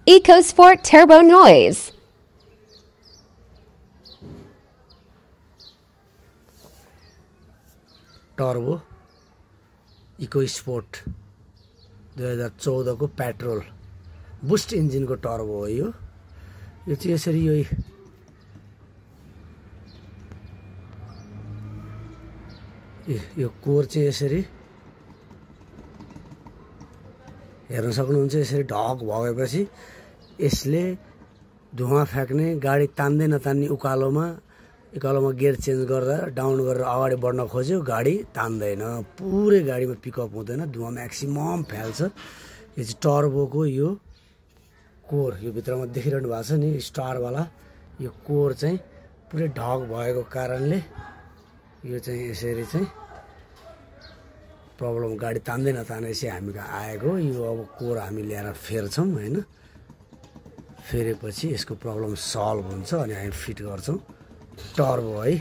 EcoSport Turbo Noise. Turbo EcoSport 2014 को petrol boost engine को turbo हो यो चाहिँ यसरी यो कोर चाहिँ यसरी हेर्न सक्नुहुन्छ यसरी ढक भएपछि यसले धुवा फ्याक्ने गाडी तान्दै नतान्ने उकालोमा गियर चेन्ज गरेर डाउन गरेर अगाडि बढ्न खोज्यो गाडी तान्दैन पुरै गाडीमा पिकअप हुँदैन धुवा म्याक्सिमम फ्याल्छ यो चाहिँ टर्बोको यो कोर यो भित्रमा देखिरहनु भएको छ नि स्टार वाला यो कोर चाहिँ पुरै ढक भएको कारणले यो चाहिँ यसरी चाहिँ प्रब्लम गाडी तान्दै नतानेपछि हामी आएको यो अब कोर हामी ल्याएर फेर्छौं हैन फेरेपछि यसको प्रब्लम सल्भ हुन्छ अनि हामी फिट गर्छौं टर्बो है